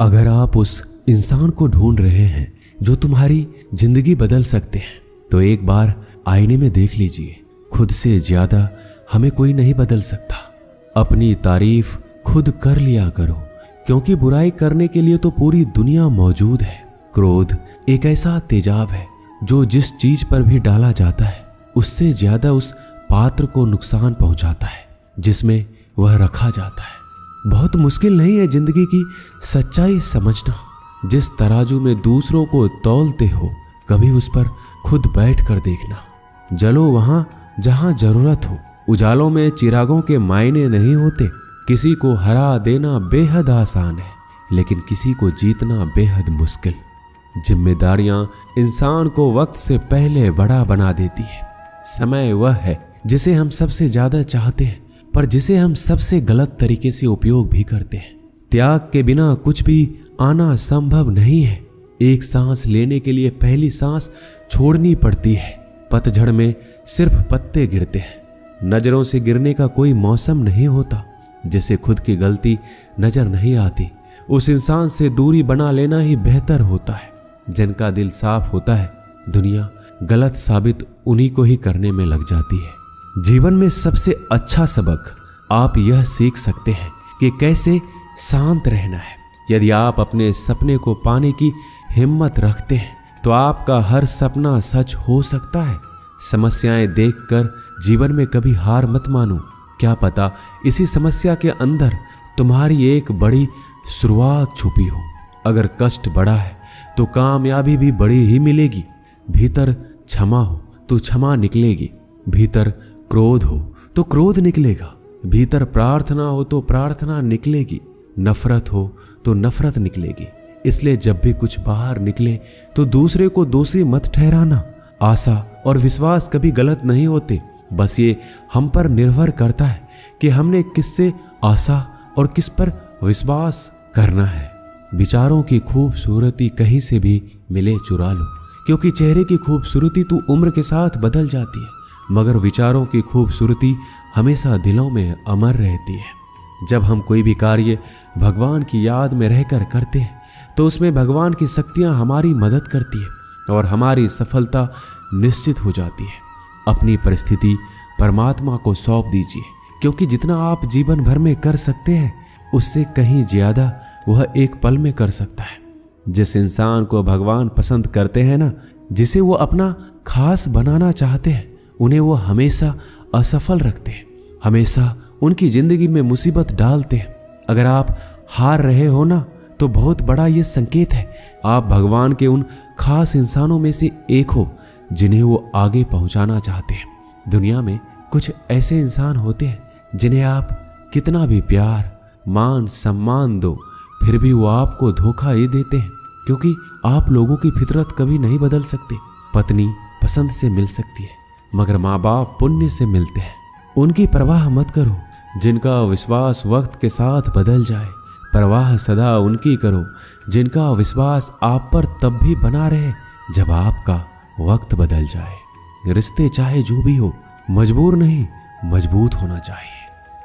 अगर आप उस इंसान को ढूंढ रहे हैं जो तुम्हारी जिंदगी बदल सकते हैं, तो एक बार आईने में देख लीजिए। खुद से ज्यादा हमें कोई नहीं बदल सकता। अपनी तारीफ खुद कर लिया करो, क्योंकि बुराई करने के लिए तो पूरी दुनिया मौजूद है। क्रोध एक ऐसा तेजाब है जो जिस चीज पर भी डाला जाता है उससे ज्यादा उस पात्र को नुकसान पहुंचाता है जिसमें वह रखा जाता है। बहुत मुश्किल नहीं है जिंदगी की सच्चाई समझना। जिस तराजू में दूसरों को तौलते हो, कभी उस पर खुद बैठ कर देखना। जलो वहां जहां जरूरत हो। उजालों में चिरागों के मायने नहीं होते। किसी को हरा देना बेहद आसान है, लेकिन किसी को जीतना बेहद मुश्किल। जिम्मेदारियां इंसान को वक्त से पहले बड़ा बना देती है। समय वह है जिसे हम सबसे ज्यादा चाहते हैं, पर जिसे हम सबसे गलत तरीके से उपयोग भी करते हैं। त्याग के बिना कुछ भी आना संभव नहीं है। एक सांस लेने के लिए पहली सांस छोड़नी पड़ती है। पतझड़ में सिर्फ पत्ते गिरते हैं। नजरों से गिरने का कोई मौसम नहीं होता। जिसे खुद की गलती नजर नहीं आती, उस इंसान से दूरी बना लेना ही बेहतर होता है। जिनका दिल साफ होता है, दुनिया गलत साबित उन्हीं को ही करने में लग जाती है। जीवन में सबसे अच्छा सबक आप यह सीख सकते हैं कि कैसे शांत रहना है। यदि आप अपने सपने को पाने की हिम्मत रखते हैं, तो आपका हर सपना सच हो सकता है। समस्याएं देखकर जीवन में कभी हार मत मानो। क्या पता इसी समस्या के अंदर तुम्हारी एक बड़ी शुरुआत छुपी हो। अगर कष्ट बड़ा है तो कामयाबी भी बड़ी ही मिलेगी। भीतर क्षमा हो तो क्षमा निकलेगी। भीतर क्रोध हो तो क्रोध निकलेगा। भीतर प्रार्थना हो तो प्रार्थना निकलेगी। नफरत हो तो नफरत निकलेगी। इसलिए जब भी कुछ बाहर निकले तो दूसरे को दोषी मत ठहराना। आशा और विश्वास कभी गलत नहीं होते। बस ये हम पर निर्भर करता है कि हमने किससे आशा और किस पर विश्वास करना है। विचारों की खूबसूरती कहीं से भी मिले चुरा लो, क्योंकि चेहरे की खूबसूरती तो उम्र के साथ बदल जाती है, मगर विचारों की खूबसूरती हमेशा दिलों में अमर रहती है। जब हम कोई भी कार्य भगवान की याद में रहकर करते हैं, तो उसमें भगवान की शक्तियां हमारी मदद करती है और हमारी सफलता निश्चित हो जाती है। अपनी परिस्थिति परमात्मा को सौंप दीजिए, क्योंकि जितना आप जीवन भर में कर सकते हैं, उससे कहीं ज्यादा वह एक पल में कर सकता है। जिस इंसान को भगवान पसंद करते हैं ना, जिसे वो अपना खास बनाना चाहते हैं, उन्हें वो हमेशा असफल रखते हैं, हमेशा उनकी जिंदगी में मुसीबत डालते हैं। अगर आप हार रहे हो ना, तो बहुत बड़ा ये संकेत है आप भगवान के उन खास इंसानों में से एक हो जिन्हें वो आगे पहुंचाना चाहते हैं। दुनिया में कुछ ऐसे इंसान होते हैं जिन्हें आप कितना भी प्यार मान सम्मान दो, फिर भी वो आपको धोखा ही देते हैं, क्योंकि आप लोगों की फितरत कभी नहीं बदल सकते। पत्नी पसंद से मिल सकती है, मगर माँ बाप पुण्य से मिलते हैं। उनकी परवाह मत करो जिनका विश्वास वक्त के साथ बदल जाए। परवाह सदा उनकी करो जिनका विश्वास आप पर तब भी बना रहे जब आपका वक्त बदल जाए। रिश्ते चाहे जो भी हो, मजबूर नहीं मजबूत होना चाहिए।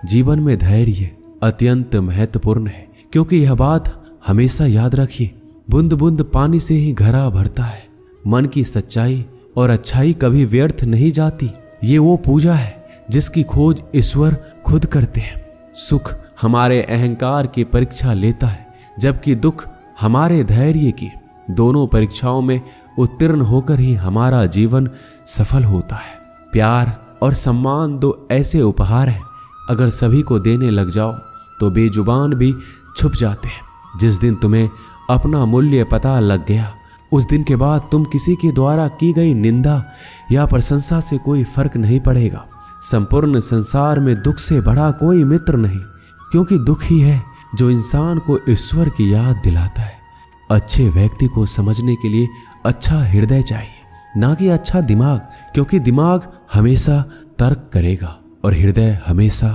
जीवन में धैर्य अत्यंत महत्वपूर्ण है, क्योंकि यह बात हमेशा याद रखिए, बूंद बूंद पानी से ही घड़ा भरता है। मन की सच्चाई और अच्छाई कभी व्यर्थ नहीं जाती। ये वो पूजा है जिसकी खोज ईश्वर खुद करते हैं। सुख हमारे अहंकार की परीक्षा लेता है, जबकि दुख हमारे धैर्य की। दोनों परीक्षाओं में उत्तीर्ण होकर ही हमारा जीवन सफल होता है। प्यार और सम्मान दो ऐसे उपहार हैं, अगर सभी को देने लग जाओ तो बेजुबान भी छुप जाते हैं। जिस दिन तुम्हें अपना मूल्य पता लग गया, उस दिन के बाद तुम किसी के द्वारा की गई निंदा या प्रशंसा से कोई फर्क नहीं पड़ेगा। संपूर्ण संसार में दुख से बड़ा कोई मित्र नहीं, क्योंकि दुख ही है जो इंसान को ईश्वर की याद दिलाता है। अच्छे व्यक्ति को समझने के लिए अच्छा हृदय चाहिए, ना कि अच्छा दिमाग, क्योंकि दिमाग हमेशा तर्क करेगा और हृदय हमेशा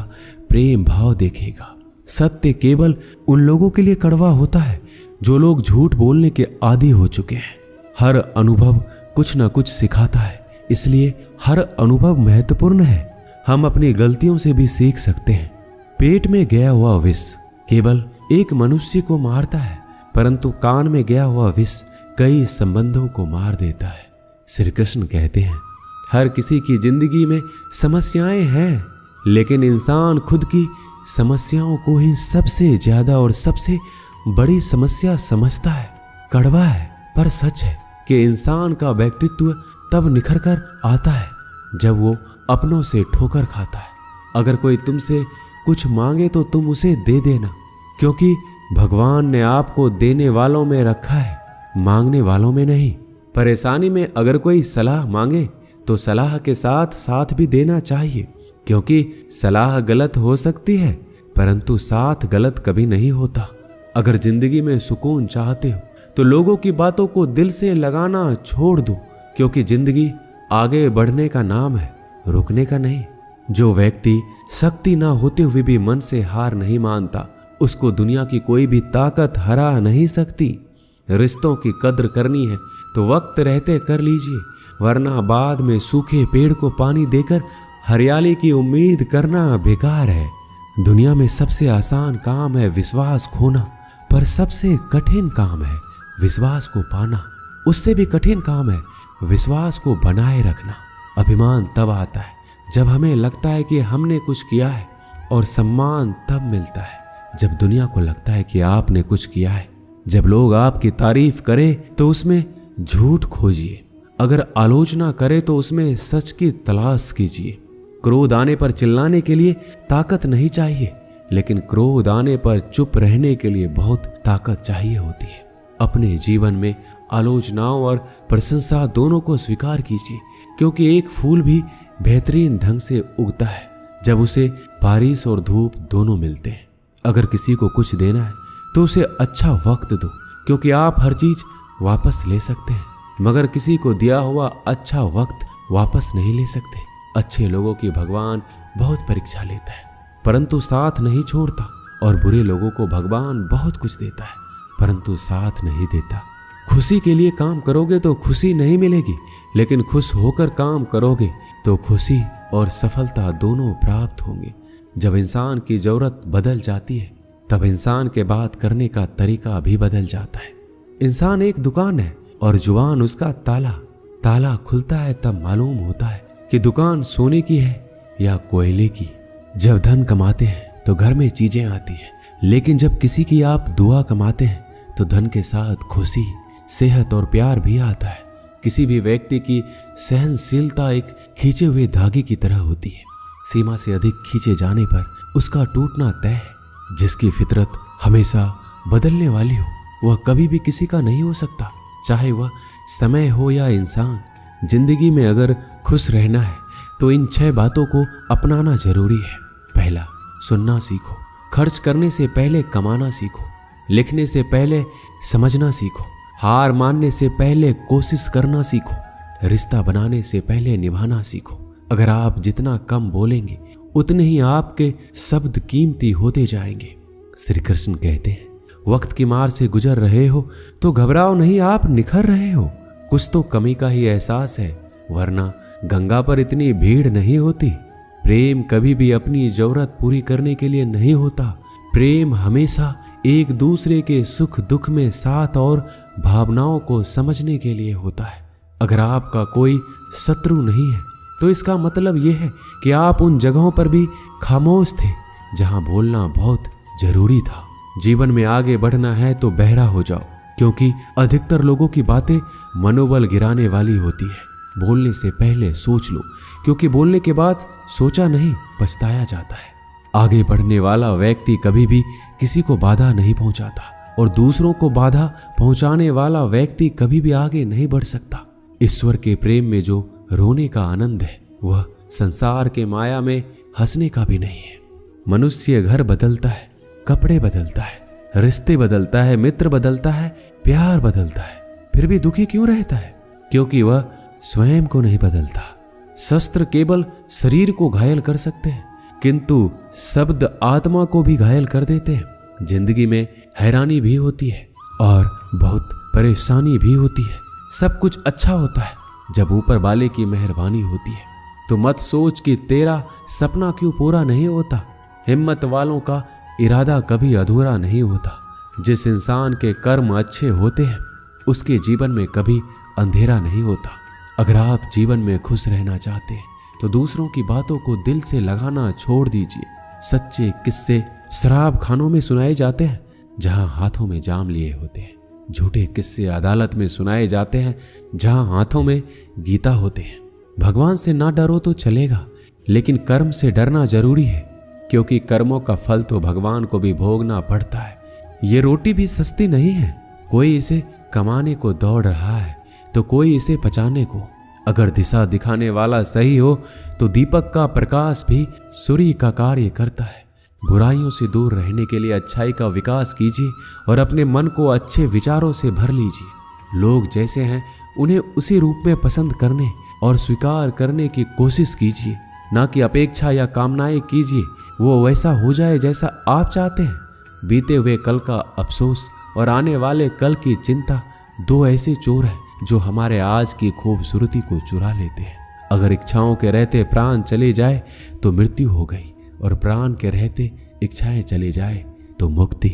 प्रेम भाव देखेगा। सत्य केवल उन लोगों के लिए कड़वा होता है जो लोग झूठ बोलने के आदी हो चुके हैं। हर अनुभव कुछ न कुछ सिखाता है, इसलिए हर अनुभव महत्वपूर्ण है। हम अपनी गलतियों से भी सीख सकते हैं। पेट में गया हुआ विष केवल एक मनुष्य को मारता है, परंतु कान में गया हुआ विष कई संबंधों को मार देता है। श्री कृष्ण कहते हैं, हर किसी की जिंदगी में समस्याएं हैं, लेकिन इंसान खुद की समस्याओं को ही सबसे ज्यादा और सबसे बड़ी समस्या समझता है। कड़वा है पर सच है कि इंसान का व्यक्तित्व तब निखर कर आता है जब वो अपनों से ठोकर खाता है। अगर कोई तुमसे कुछ मांगे तो तुम उसे दे देना, क्योंकि भगवान ने आपको देने वालों में रखा है, मांगने वालों में नहीं। परेशानी में अगर कोई सलाह मांगे तो सलाह के साथ साथ भी देना चाहिए, क्योंकि सलाह गलत हो सकती है परंतु साथ गलत कभी नहीं होता। अगर जिंदगी में सुकून चाहते हो तो लोगों की बातों को दिल से लगाना छोड़ दो, क्योंकि जिंदगी आगे बढ़ने का नाम है, रुकने का नहीं। जो व्यक्ति शक्ति ना होते हुए भी मन से हार नहीं मानता, उसको दुनिया की कोई भी ताकत हरा नहीं सकती। रिश्तों की कद्र करनी है तो वक्त रहते कर लीजिए, वरना बाद में सूखे पेड़ को पानी देकर हरियाली की उम्मीद करना बेकार है। दुनिया में सबसे आसान काम है विश्वास खोना, पर सबसे कठिन काम है विश्वास को पाना। उससे भी कठिन काम है विश्वास को बनाए रखना। अभिमान तब आता है जब हमें लगता है कि हमने कुछ किया है, और सम्मान तब मिलता है जब दुनिया को लगता है कि आपने कुछ किया है। जब लोग आपकी तारीफ करें तो उसमें झूठ खोजिए, अगर आलोचना करे तो उसमें सच की तलाश कीजिए। क्रोध आने पर चिल्लाने के लिए ताकत नहीं चाहिए, लेकिन क्रोध आने पर चुप रहने के लिए बहुत ताकत चाहिए होती है। अपने जीवन में आलोचनाओं और प्रशंसा दोनों को स्वीकार कीजिए, क्योंकि एक फूल भी बेहतरीन ढंग से उगता है जब उसे बारिश और धूप दोनों मिलते हैं। अगर किसी को कुछ देना है तो उसे अच्छा वक्त दो, क्योंकि आप हर चीज वापस ले सकते हैं, मगर किसी को दिया हुआ अच्छा वक्त वापस नहीं ले सकते। अच्छे लोगों की भगवान बहुत परीक्षा लेता है परंतु साथ नहीं छोड़ता, और बुरे लोगों को भगवान बहुत कुछ देता है परंतु साथ नहीं देता। खुशी के लिए काम करोगे तो खुशी नहीं मिलेगी, लेकिन खुश होकर काम करोगे तो खुशी और सफलता दोनों प्राप्त होंगे। जब इंसान की जरूरत बदल जाती है तब इंसान के बात करने का तरीका भी बदल जाता है। इंसान एक दुकान है और जुबान उसका ताला। ताला खुलता है तब मालूम होता है कि दुकान सोने की है या कोयले की। जब धन कमाते हैं तो घर में चीजें आती हैं, लेकिन जब किसी की आप दुआ कमाते हैं तो धन के साथ खुशी, सेहत और प्यार भी आता है। किसी भी व्यक्ति की सहनशीलता एक खींचे हुए धागे की तरह होती है। सीमा से अधिक खींचे जाने पर उसका टूटना तय है। जिसकी फितरत हमेशा बदलने वाली हो वह कभी भी किसी का नहीं हो सकता, चाहे वह समय हो या इंसान। जिंदगी में अगर खुश रहना है तो इन 6 बातों को अपनाना जरूरी है। पहला, सुनना सीखो। खर्च करने से पहले कमाना सीखो। लिखने से पहले समझना सीखो। हार मानने से पहले कोशिश करना सीखो। रिश्ता बनाने से पहले निभाना सीखो। अगर आप जितना कम बोलेंगे उतने ही आपके शब्द कीमती होते जाएंगे। श्री कृष्ण कहते हैं, वक्त की मार से गुजर रहे हो तो घबराओ नहीं, आप निखर रहे हो। कुछ तो कमी का ही एहसास है, वरना गंगा पर इतनी भीड़ नहीं होती। प्रेम कभी भी अपनी जरूरत पूरी करने के लिए नहीं होता। प्रेम हमेशा एक दूसरे के सुख दुख में साथ और भावनाओं को समझने के लिए होता है। अगर आपका कोई शत्रु नहीं है तो इसका मतलब यह है कि आप उन जगहों पर भी खामोश थे जहां बोलना बहुत जरूरी था। जीवन में आगे बढ़ना है तो बहरा हो जाओ, क्योंकि अधिकतर लोगों की बातें मनोबल गिराने वाली होती है। बोलने से पहले सोच लो, क्योंकि बोलने के बाद सोचा नहीं पछताया जाता है। आगे बढ़ने वाला व्यक्ति कभी भी किसी को बाधा नहीं पहुंचाता, और दूसरों को बाधा पहुंचाने वाला व्यक्ति कभी भी आगे नहीं बढ़ सकता। ईश्वर के प्रेम में जो रोने का आनंद है वह संसार के माया में हंसने का भी नहीं है। मनुष्य घर बदलता है, कपड़े बदलता है, रिश्ते बदलता है, मित्र बदलता है, प्यार बदलता है, फिर भी दुखी क्यों रहता है? क्योंकि वह स्वयं को नहीं बदलता। शस्त्र केवल शरीर को घायल कर सकते हैं, किंतु शब्द आत्मा को भी घायल कर देते हैं। जिंदगी में हैरानी भी होती है और बहुत परेशानी भी होती है। सब कुछ अच्छा होता है जब ऊपर वाले की मेहरबानी होती है। तो मत सोच कि तेरा सपना क्यों पूरा नहीं होता। हिम्मत वालों का इरादा कभी अधूरा नहीं होता। जिस इंसान के कर्म अच्छे होते हैं उसके जीवन में कभी अंधेरा नहीं होता। अगर आप जीवन में खुश रहना चाहते हैं तो दूसरों की बातों को दिल से लगाना छोड़ दीजिए। सच्चे किस्से शराब खानों में सुनाए जाते हैं जहां हाथों में जाम लिए होते हैं। झूठे किस्से अदालत में सुनाए जाते हैं जहां हाथों में गीता होते हैं। भगवान से ना डरो तो चलेगा, लेकिन कर्म से डरना जरूरी है, क्योंकि कर्मों का फल तो भगवान को भी भोगना पड़ता है। ये रोटी भी सस्ती नहीं है। कोई इसे कमाने को दौड़ रहा है तो कोई इसे पचाने को। अगर दिशा दिखाने वाला सही हो तो दीपक का प्रकाश भी सूर्य का कार्य करता है। बुराइयों से दूर रहने के लिए अच्छाई का विकास कीजिए और अपने मन को अच्छे विचारों से भर लीजिए। लोग जैसे हैं उन्हें उसी रूप में पसंद करने और स्वीकार करने की कोशिश कीजिए, ना कि अपेक्षा या कामनाएं कीजिए वो वैसा हो जाए जैसा आप चाहते हैं। बीते हुए कल का अफसोस और आने वाले कल की चिंता दो ऐसे चोर हैं जो हमारे आज की खूबसूरती को चुरा लेते हैं। अगर इच्छाओं के रहते प्राण चले जाए तो मृत्यु हो गई, और प्राण के रहते इच्छाएं चले जाए तो मुक्ति।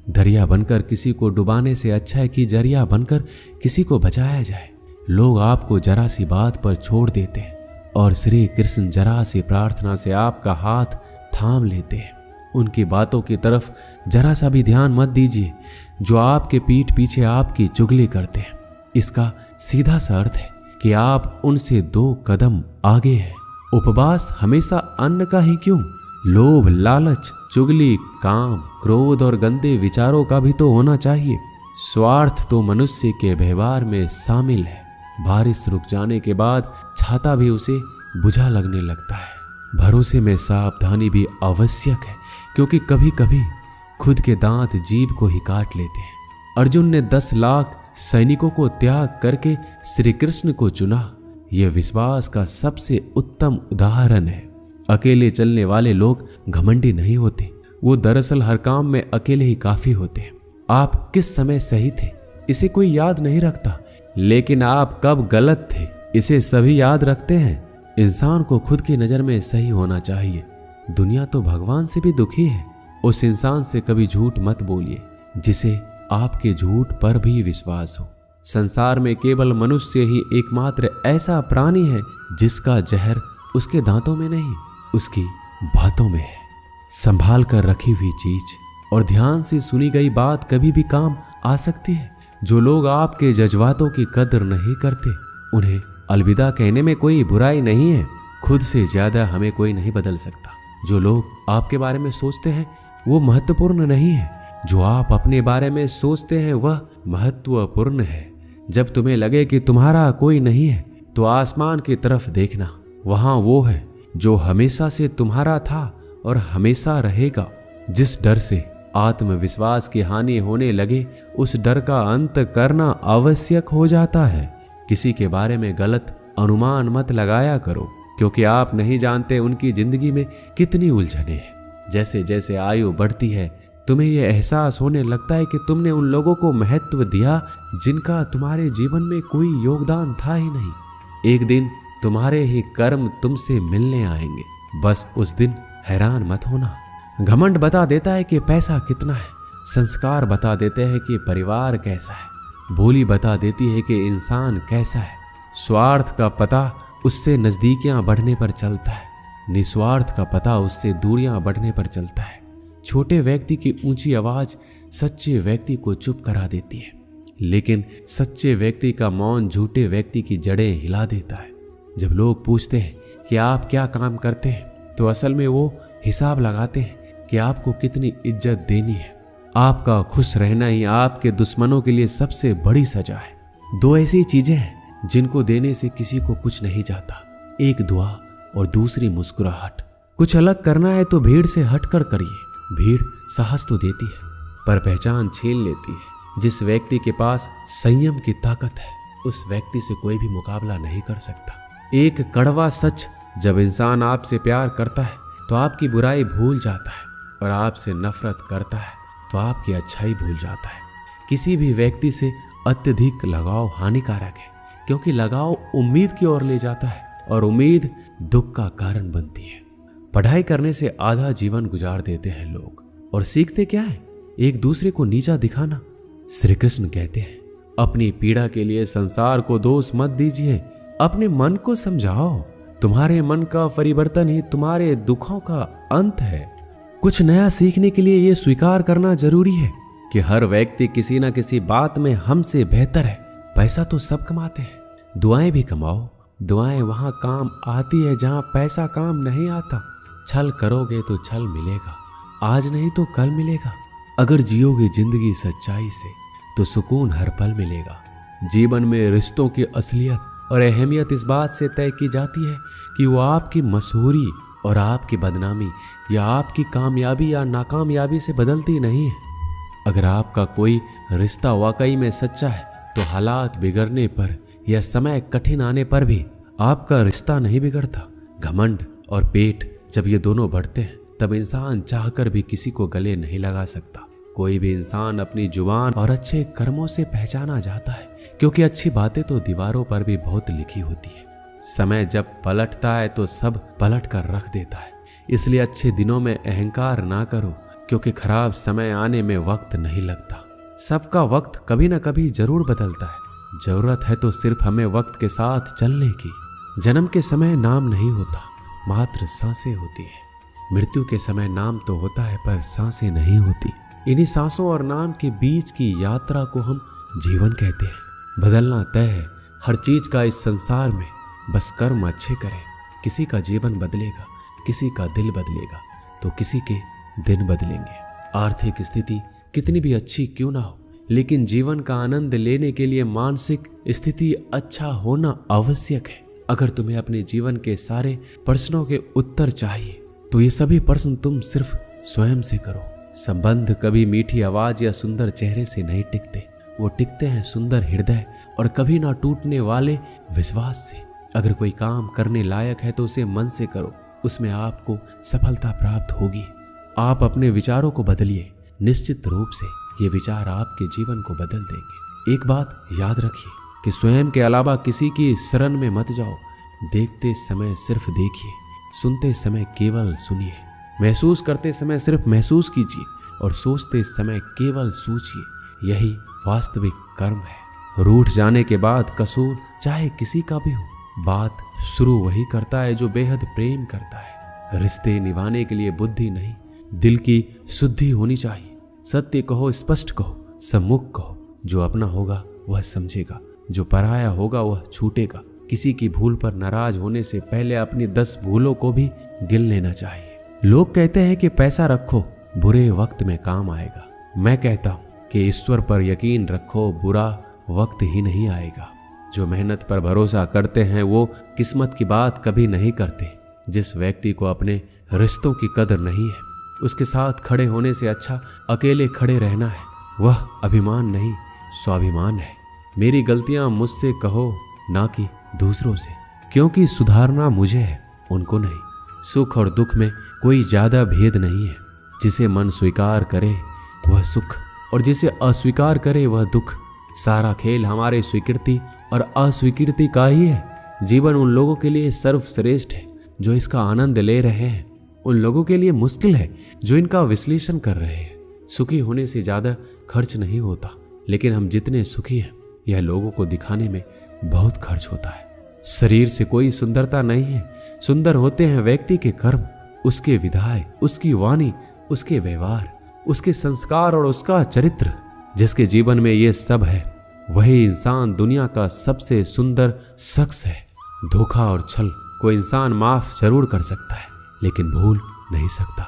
दरिया बनकर किसी को डुबाने से अच्छा है कि जरिया बनकर किसी को बचाया जाए। लोग आपको जरा सी बात पर छोड़ देते हैं और श्री कृष्ण जरा सी प्रार्थना से आपका हाथ थाम लेते हैं। उनकी बातों की तरफ जरा सा भी ध्यान मत दीजिए जो आपके पीठ पीछे आपकी चुगली करते हैं। इसका सीधा सा अर्थ है कि आप उनसे 2 कदम आगे हैं। उपवास हमेशा अन्न का ही क्यों, लोभ, लालच, चुगली, काम, क्रोध और गंदे विचारों का भी तो होना चाहिए। स्वार्थ तो मनुष्य के व्यवहार में शामिल है। बारिश रुक जाने के बाद छाता भी उसे बुझा लगने लगता है। भरोसे में सावधानी भी आवश्यक है, क्योंकि कभी कभी खुद के दांत जीभ को ही काट लेते हैं। अर्जुन ने 10 लाख सैनिकों को त्याग करके श्री कृष्ण को चुना। यह विश्वास का सबसे उत्तम उदाहरण है। अकेले चलने वाले लोग घमंडी नहीं होते, वो दरअसल हर काम में अकेले ही काफी होते हैं। आप किस समय सही थे इसे कोई याद नहीं रखता, लेकिन आप कब गलत थे इसे सभी याद रखते हैं। इंसान को खुद की नजर में सही होना चाहिए। दुनिया तो भगवान से भी दुखी है। उस इंसान से कभी झूठ मत बोलिए जिसे आपके झूठ पर भी विश्वास हो। संसार में केवल मनुष्य ही एकमात्र ऐसा प्राणी है जिसका जहर उसके दांतों में नहीं, उसकी बातों में है। संभाल कर रखी हुई चीज और ध्यान से सुनी गई बात कभी भी काम आ सकती है। जो लोग आपके जज्बातों की कदर नहीं करते उन्हें अलविदा कहने में कोई बुराई नहीं है। खुद से ज्यादा हमें कोई नहीं बदल सकता। जो लोग आपके बारे में सोचते हैं वो महत्वपूर्ण नहीं है, जो आप अपने बारे में सोचते हैं वह महत्वपूर्ण है। जब तुम्हें लगे कि तुम्हारा कोई नहीं है तो आसमान की तरफ देखना, वहां वो है जो हमेशा से तुम्हारा था और हमेशा रहेगा। जिस डर से आत्मविश्वास की हानि होने लगे उस डर का अंत करना आवश्यक हो जाता है। किसी के बारे में गलत अनुमान मत लगाया करो, क्योंकि आप नहीं जानते उनकी जिंदगी में कितनी उलझने हैं। जैसे जैसे आयु बढ़ती है तुम्हें यह एहसास होने लगता है कि तुमने उन लोगों को महत्व दिया जिनका तुम्हारे जीवन में कोई योगदान था ही नहीं। एक दिन तुम्हारे ही कर्म तुमसे मिलने आएंगे। बस उस दिन हैरान मत होना। घमंड बता देता है कि पैसा कितना है, संस्कार बता देते हैं कि परिवार कैसा है, बोली बता देती है कि इंसान कैसा है। स्वार्थ का पता उससे नजदीकियां बढ़ने पर चलता है, निस्वार्थ का पता उससे दूरियां बढ़ने पर चलता है। छोटे व्यक्ति की ऊंची आवाज सच्चे व्यक्ति को चुप करा देती है, लेकिन सच्चे व्यक्ति का मौन झूठे व्यक्ति की जड़ें हिला देता है। जब लोग पूछते हैं कि आप क्या काम करते हैं तो असल में वो हिसाब लगाते हैं कि आपको कितनी इज्जत देनी है। आपका खुश रहना ही आपके दुश्मनों के लिए सबसे बड़ी सजा है। 2 ऐसी चीजें हैं जिनको देने से किसी को कुछ नहीं जाता, एक दुआ और दूसरी मुस्कुराहट। कुछ अलग करना है तो भीड़ से हटकर करिए। भीड़ साहस तो देती है पर पहचान छीन लेती है। जिस व्यक्ति के पास संयम की ताकत है उस व्यक्ति से कोई भी मुकाबला नहीं कर सकता। एक कड़वा सच, जब इंसान आपसे प्यार करता है तो आपकी बुराई भूल जाता है, और आपसे नफरत करता है तो आपकी अच्छाई भूल जाता है। किसी भी व्यक्ति से अत्यधिक लगाव हानिकारक है, क्योंकि लगाव उम्मीद की ओर ले जाता है और उम्मीद दुख का कारण बनती है। पढ़ाई करने से आधा जीवन गुजार देते हैं लोग, और सीखते क्या है? एक दूसरे को नीचा दिखाना। श्री कृष्ण कहते हैं, अपनी पीड़ा के लिए संसार को दोष मत दीजिए, अपने मन को समझाओ। तुम्हारे मन का परिवर्तन ही तुम्हारे दुखों का अंत है। कुछ नया सीखने के लिए यह स्वीकार करना जरूरी है कि हर व्यक्ति किसी न किसी बात में हमसे बेहतर है। पैसा तो सब कमाते हैं, दुआएं भी कमाओ। दुआएं वहां काम आती है जहां पैसा काम नहीं आता। छल करोगे तो छल मिलेगा, आज नहीं तो कल मिलेगा। अगर जियोगे जिंदगी सच्चाई से तो सुकून हर पल मिलेगा। जीवन में रिश्तों की असलियत और अहमियत इस बात से तय की जाती है कि वो आपकी मशहूरी और आपकी बदनामी या आपकी कामयाबी या नाकामयाबी से बदलती नहीं है। अगर आपका कोई रिश्ता वाकई में सच्चा है तो हालात बिगड़ने पर या समय कठिन आने पर भी आपका रिश्ता नहीं बिगड़ता। घमंड और पेट जब ये दोनों बढ़ते हैं तब इंसान चाहकर भी किसी को गले नहीं लगा सकता। कोई भी इंसान अपनी जुबान और अच्छे कर्मों से पहचाना जाता है, क्योंकि अच्छी बातें तो दीवारों पर भी बहुत लिखी होती है। समय जब पलटता है तो सब पलट कर रख देता है। इसलिए अच्छे दिनों में अहंकार ना करो, क्योंकि खराब समय आने में वक्त नहीं लगता। सबका वक्त कभी न कभी जरूर बदलता है। जरूरत है तो सिर्फ हमें वक्त के साथ चलने की। जन्म के समय नाम नहीं होता, मात्र सांसें होती है। मृत्यु के समय नाम तो होता है पर सांसें नहीं होती। इन्हीं सांसों और नाम के बीच की यात्रा को हम जीवन कहते हैं। बदलना तय है हर चीज का इस संसार में, बस कर्म अच्छे करें। किसी का जीवन बदलेगा, किसी का दिल बदलेगा तो किसी के दिन बदलेंगे। आर्थिक स्थिति कितनी भी अच्छी क्यों ना हो, लेकिन जीवन का आनंद लेने के लिए मानसिक स्थिति अच्छा होना आवश्यक है। अगर तुम्हें अपने जीवन के सारे प्रश्नों के उत्तर चाहिए तो ये सभी प्रश्न तुम सिर्फ स्वयं से करो। संबंध कभी मीठी आवाज या सुंदर चेहरे से नहीं टिकते, वो टिकते हैं सुंदर हृदय और कभी ना टूटने वाले विश्वास से। अगर कोई काम करने लायक है तो उसे मन से करो, उसमें आपको सफलता प्राप्त होगी। आप अपने विचारों को बदलिए, निश्चित रूप से ये विचार आपके जीवन को बदल देंगे। एक बात याद रखिए कि स्वयं के अलावा किसी की शरण में मत जाओ। देखते समय सिर्फ देखिए, सुनते समय केवल सुनिए, महसूस करते समय सिर्फ महसूस कीजिए और सोचते समय केवल सोचिए। यही वास्तविक कर्म है। रूठ जाने के बाद कसूर चाहे किसी का भी हो, बात शुरू वही करता है जो बेहद प्रेम करता है। रिश्ते निभाने के लिए बुद्धि नहीं, दिल की शुद्धि होनी चाहिए। सत्य कहो, स्पष्ट कहो, सम्मुख कहो। जो अपना होगा वह समझेगा, जो पराया होगा वह छूटेगा। किसी की भूल पर नाराज होने से पहले अपनी 10 भूलों को भी गिन लेना चाहिए। लोग कहते हैं कि पैसा रखो, बुरे वक्त में काम आएगा। मैं कहता हूं कि ईश्वर पर यकीन रखो, बुरा वक्त ही नहीं आएगा। जो मेहनत पर भरोसा करते हैं वो किस्मत की बात कभी नहीं करते। जिस व्यक्ति को अपने रिश्तों की कदर नहीं है, उसके साथ खड़े होने से अच्छा अकेले खड़े रहना है। वह अभिमान नहीं, स्वाभिमान है। मेरी गलतियां मुझसे कहो, ना कि दूसरों से, क्योंकि सुधारना मुझे है, उनको नहीं। सुख और दुख में कोई ज्यादा भेद नहीं है। जिसे मन स्वीकार करे वह सुख और जिसे अस्वीकार करे वह दुख। सारा खेल हमारे स्वीकृति और अस्वीकृति का ही है। जीवन उन लोगों के लिए सर्वश्रेष्ठ है जो इसका आनंद ले रहे हैं, उन लोगों के लिए मुश्किल है जो इनका विश्लेषण कर रहे हैं। सुखी होने से ज्यादा खर्च नहीं होता, लेकिन हम जितने सुखी हैं यह लोगों को दिखाने में बहुत खर्च होता है। शरीर से कोई सुंदरता नहीं है, सुंदर होते हैं व्यक्ति के कर्म, उसके विधाय, उसकी वाणी, उसके व्यवहार, उसके संस्कार और उसका चरित्र। जिसके जीवन में ये सब है वही इंसान दुनिया का सबसे सुंदर शख्स है। धोखा और छल को इंसान माफ जरूर कर सकता है, लेकिन भूल नहीं सकता।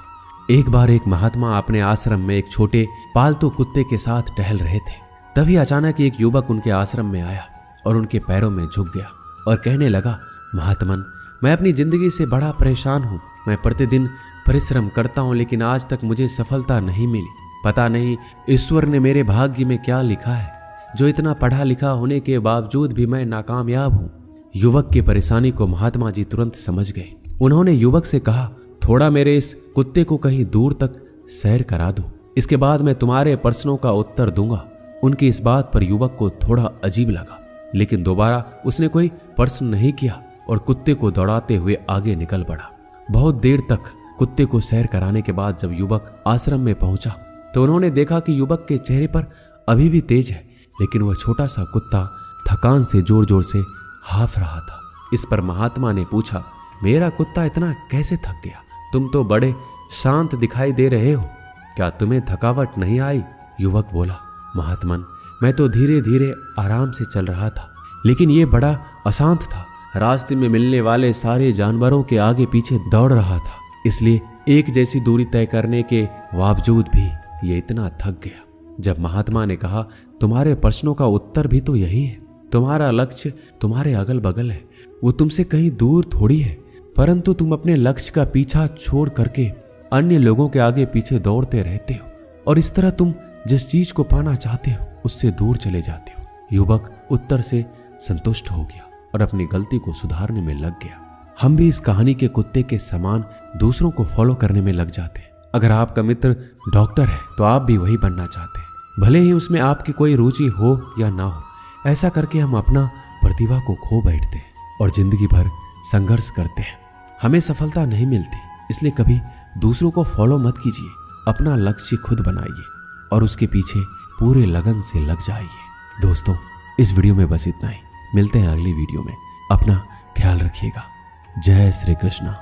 एक बार एक महात्मा अपने आश्रम में एक छोटे पालतू कुत्ते के साथ टहल रहे थे। तभी अचानक एक युवक उनके आश्रम में आया और उनके पैरों में झुक गया और कहने लगा, महात्मन, मैं अपनी जिंदगी से बड़ा परेशान हूँ। मैं प्रतिदिन परिश्रम करता हूँ, लेकिन आज तक मुझे सफलता नहीं मिली। पता नहीं ईश्वर ने मेरे भाग्य में क्या लिखा है, जो इतना पढ़ा लिखा होने के बावजूद भी मैं नाकामयाब हूँ। युवक की परेशानी को महात्मा जी तुरंत समझ गए। उन्होंने युवक से कहा, थोड़ा मेरे इस कुत्ते को कहीं दूर तक सैर करा दो, इसके बाद मैं तुम्हारे प्रश्नों का उत्तर दूंगा। उनकी इस बात पर युवक को थोड़ा अजीब लगा, लेकिन दोबारा उसने कोई प्रश्न नहीं किया और कुत्ते को दौड़ाते हुए आगे निकल पड़ा। बहुत देर तक कुत्ते को सैर कराने के बाद जब युवक आश्रम में पहुंचा तो उन्होंने देखा कि युवक के चेहरे पर अभी भी तेज है, लेकिन वह छोटा सा कुत्ता थकान से जोर जोर से हाफ रहा था। इस पर महात्मा ने पूछा, मेरा कुत्ता इतना कैसे थक गया? तुम तो बड़े शांत दिखाई दे रहे हो, क्या तुम्हें थकावट नहीं आई? युवक बोला, महात्मन, मैं तो धीरे धीरे आराम से चल रहा था, लेकिन ये बड़ा अशांत था। रास्ते में मिलने वाले सारे जानवरों के आगे पीछे दौड़ रहा था, इसलिए एक जैसी दूरी तय करने के बावजूद भी ये इतना थक गया। जब महात्मा ने कहा, तुम्हारे प्रश्नों का उत्तर भी तो यही है, तुम्हारा लक्ष्य तुम्हारे अगल बगल है, वो तुमसे कहीं दूर थोड़ी है, परंतु तुम अपने लक्ष्य का पीछा छोड़ करके अन्य लोगों के आगे पीछे दौड़ते रहते हो, और इस तरह तुम जिस चीज को पाना चाहते हो उससे दूर चले जाते हो। युवक उत्तर से संतुष्ट हो गया और अपनी गलती को सुधारने में लग गया। हम भी इस कहानी के कुत्ते के समान दूसरों को फॉलो करने में लग जाते हैं। अगर आपका मित्र डॉक्टर है तो आप भी वही बनना चाहते हैं, भले ही उसमें आपकी कोई रुचि हो या ना हो। ऐसा करके हम अपना प्रतिभा को खो बैठते हैं और जिंदगी भर संघर्ष करते हैं। हमें सफलता नहीं मिलती, इसलिए कभी दूसरों को फॉलो मत कीजिए। अपना लक्ष्य खुद बनाइए और उसके पीछे पूरे लगन से लग जाइए। दोस्तों, इस वीडियो में बस इतना ही। मिलते हैं अगली वीडियो में। अपना ख्याल रखिएगा। जय श्री कृष्ण।